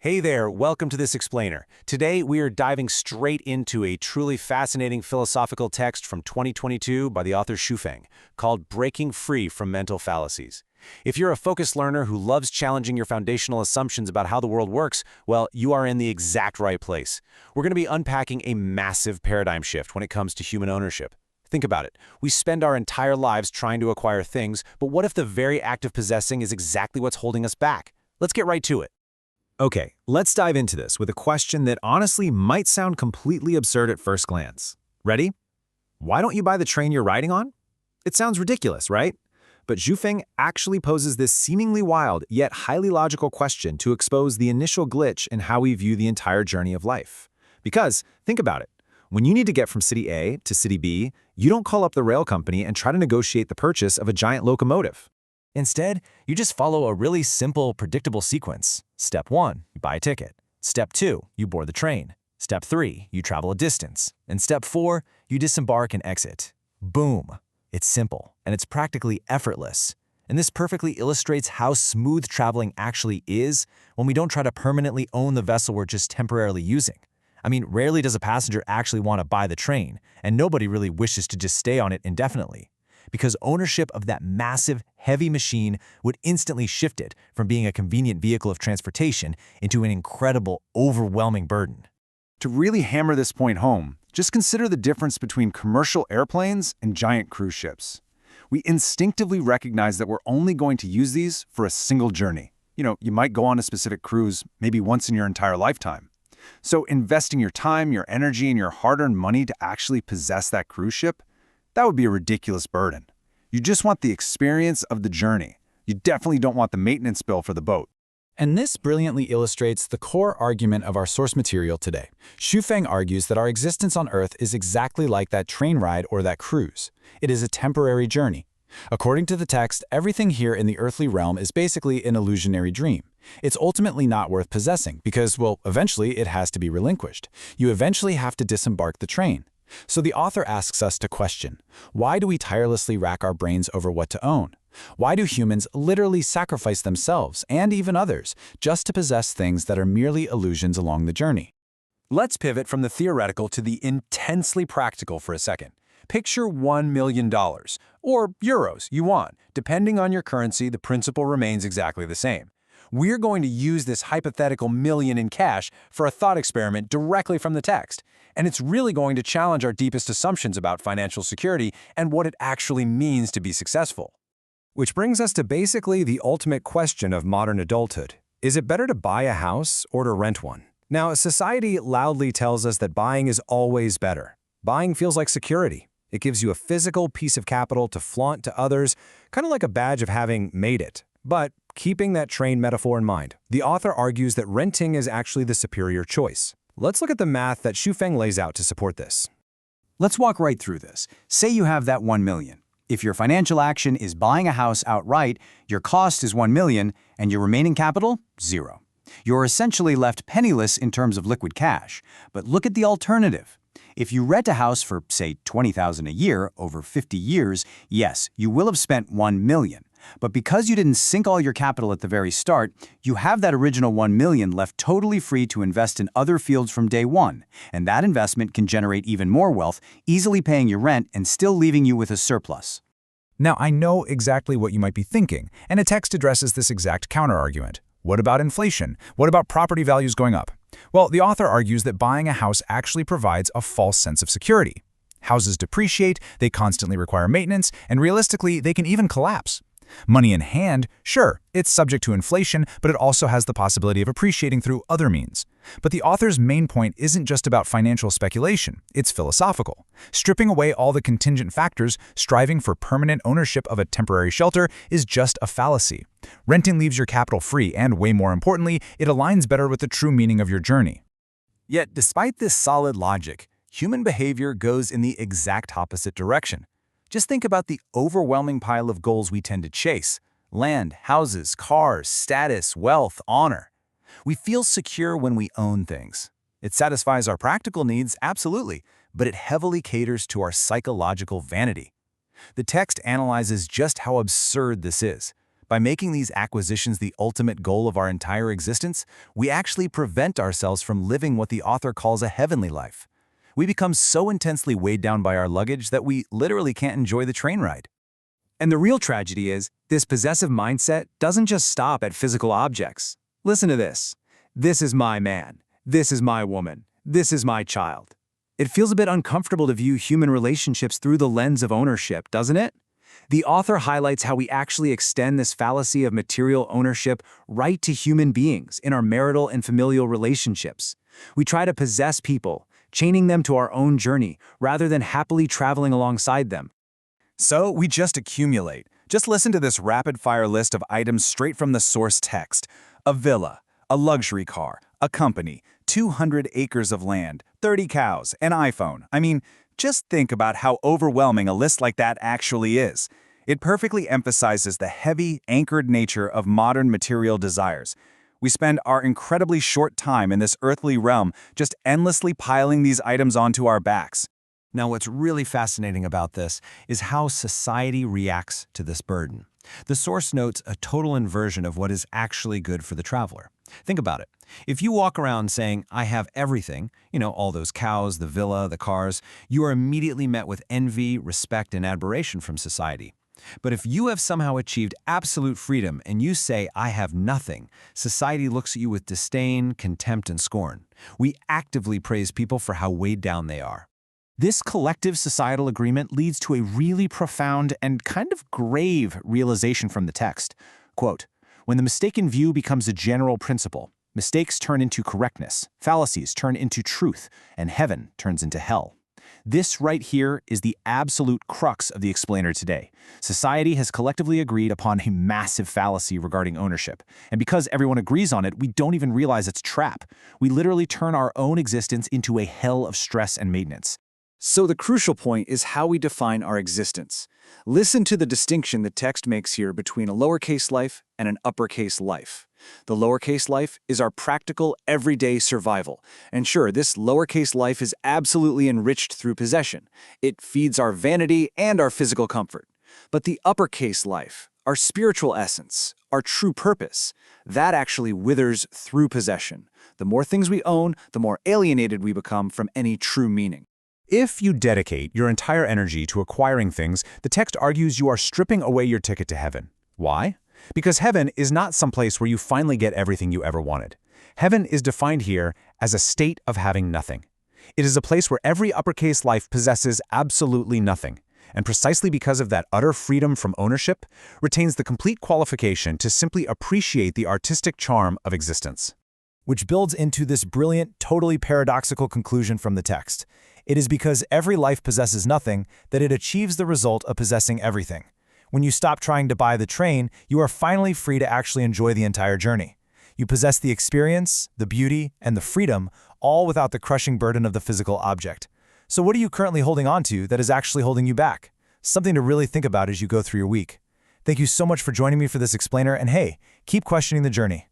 Hey there, welcome to this explainer. Today we are diving straight into a truly fascinating philosophical text from 2022 by the author Xu called Breaking Free from Mental Fallacies. If you're a focused learner who loves challenging your foundational assumptions about how the world works, well, you are in the exact right place. We're going to be unpacking a massive paradigm shift when it comes to human ownership. Think about it. We spend our entire lives trying to acquire things, but what if the very act of possessing is exactly what's holding us back? Let's get right to it. Okay, let's dive into this with a question that honestly might sound completely absurd at first glance. Ready? Why don't you buy the train you're riding on? It sounds ridiculous, right? But Xu actually poses this seemingly wild yet highly logical question to expose the initial glitch in how we view the entire journey of life. Because, think about it, when you need to get from city A to city B, you don't call up the rail company and try to negotiate the purchase of a giant locomotive. Instead, you just follow a really simple, predictable sequence. Step 1, you buy a ticket. Step 2, you board the train. Step 3, you travel a distance. And Step 4, you disembark and exit. Boom! It's simple, and it's practically effortless. And this perfectly illustrates how smooth traveling actually is when we don't try to permanently own the vessel we're just temporarily using. I mean, rarely does a passenger actually want to buy the train, and nobody really wishes to just stay on it indefinitely. Because ownership of that massive, heavy machine would instantly shift it from being a convenient vehicle of transportation into an incredible, overwhelming burden. To really hammer this point home, just consider the difference between commercial airplanes and giant cruise ships. We instinctively recognize that we're only going to use these for a single journey. You might go on a specific cruise maybe once in your entire lifetime. So investing your time, your energy, and your hard-earned money to actually possess that cruise ship, that would be a ridiculous burden. You just want the experience of the journey. You definitely don't want the maintenance bill for the boat. And this brilliantly illustrates the core argument of our source material today. Xu argues that our existence on Earth is exactly like that train ride or that cruise. It is a temporary journey. According to the text, everything here in the earthly realm is basically an illusionary dream. It's ultimately not worth possessing because, well, eventually it has to be relinquished. You eventually have to disembark the train. So the author asks us to question, why do we tirelessly rack our brains over what to own? Why do humans literally sacrifice themselves, and even others, just to possess things that are merely illusions along the journey? Let's pivot from the theoretical to the intensely practical for a second. Picture $1 million, or euros, yuan. Depending on your currency, the principle remains exactly the same. We're going to use this hypothetical million in cash for a thought experiment directly from the text. And it's really going to challenge our deepest assumptions about financial security and what it actually means to be successful. Which brings us to basically the ultimate question of modern adulthood. Is it better to buy a house or to rent one? Now, society loudly tells us that buying is always better. Buying feels like security. It gives you a physical piece of capital to flaunt to others, kind of like a badge of having made it. But keeping that train metaphor in mind, the author argues that renting is actually the superior choice. Let's look at the math that Xu lays out to support this. Let's walk right through this. Say you have that $1 million. If your financial action is buying a house outright, your cost is $1 million and your remaining capital, $0. You're essentially left penniless in terms of liquid cash. But look at the alternative. If you rent a house for, say, $20,000 a year over 50 years, yes, you will have spent $1 million. But because you didn't sink all your capital at the very start, you have that original $1 million left totally free to invest in other fields from day one. And that investment can generate even more wealth, easily paying your rent and still leaving you with a surplus. Now, I know exactly what you might be thinking, and a text addresses this exact counterargument. What about inflation? What about property values going up? Well, the author argues that buying a house actually provides a false sense of security. Houses depreciate, they constantly require maintenance, and realistically, they can even collapse. Money in hand, sure, it's subject to inflation, but it also has the possibility of appreciating through other means. But the author's main point isn't just about financial speculation, it's philosophical. Stripping away all the contingent factors, striving for permanent ownership of a temporary shelter is just a fallacy. Renting leaves your capital free, and way more importantly, it aligns better with the true meaning of your journey. Yet, despite this solid logic, human behavior goes in the exact opposite direction. Just think about the overwhelming pile of goals we tend to chase: land, houses, cars, status, wealth, honor. We feel secure when we own things. It satisfies our practical needs, absolutely, but it heavily caters to our psychological vanity. The text analyzes just how absurd this is. By making these acquisitions the ultimate goal of our entire existence, we actually prevent ourselves from living what the author calls a heavenly life. We become so intensely weighed down by our luggage that we literally can't enjoy the train ride. And the real tragedy is, this possessive mindset doesn't just stop at physical objects. Listen to this. This is my man. This is my woman. This is my child. It feels a bit uncomfortable to view human relationships through the lens of ownership, doesn't it? The author highlights how we actually extend this fallacy of material ownership right to human beings in our marital and familial relationships. We try to possess people, chaining them to our own journey rather than happily traveling alongside them. So we just accumulate. Just listen to this rapid-fire list of items straight from the source text. A villa, a luxury car, a company, 200 acres of land, 30 cows, an iPhone. I mean, just think about how overwhelming a list like that actually is. It perfectly emphasizes the heavy, anchored nature of modern material desires. We spend our incredibly short time in this earthly realm just endlessly piling these items onto our backs. Now, what's really fascinating about this is how society reacts to this burden. The source notes a total inversion of what is actually good for the traveler. Think about it. If you walk around saying, I have everything, all those cows, the villa, the cars, you are immediately met with envy, respect, and admiration from society. But if you have somehow achieved absolute freedom and you say, I have nothing, society looks at you with disdain, contempt, and scorn. We actively praise people for how weighed down they are. This collective societal agreement leads to a really profound and kind of grave realization from the text. Quote, when the mistaken view becomes a general principle, mistakes turn into correctness, fallacies turn into truth, and heaven turns into hell. This right here is the absolute crux of the explainer today. Society has collectively agreed upon a massive fallacy regarding ownership. And because everyone agrees on it, we don't even realize it's a trap. We literally turn our own existence into a hell of stress and maintenance. So the crucial point is how we define our existence. Listen to the distinction the text makes here between a lowercase life and an uppercase life. The lowercase life is our practical, everyday survival. And sure, this lowercase life is absolutely enriched through possession. It feeds our vanity and our physical comfort. But the uppercase life, our spiritual essence, our true purpose, that actually withers through possession. The more things we own, the more alienated we become from any true meaning. If you dedicate your entire energy to acquiring things, the text argues you are stripping away your ticket to heaven. Why? Because heaven is not some place where you finally get everything you ever wanted. Heaven is defined here as a state of having nothing. It is a place where every uppercase life possesses absolutely nothing, and precisely because of that utter freedom from ownership, retains the complete qualification to simply appreciate the artistic charm of existence. Which builds into this brilliant, totally paradoxical conclusion from the text. It is because every life possesses nothing that it achieves the result of possessing everything. When you stop trying to buy the train, you are finally free to actually enjoy the entire journey. You possess the experience, the beauty, and the freedom, all without the crushing burden of the physical object. So what are you currently holding on to that is actually holding you back? Something to really think about as you go through your week. Thank you so much for joining me for this explainer, and hey, keep questioning the journey.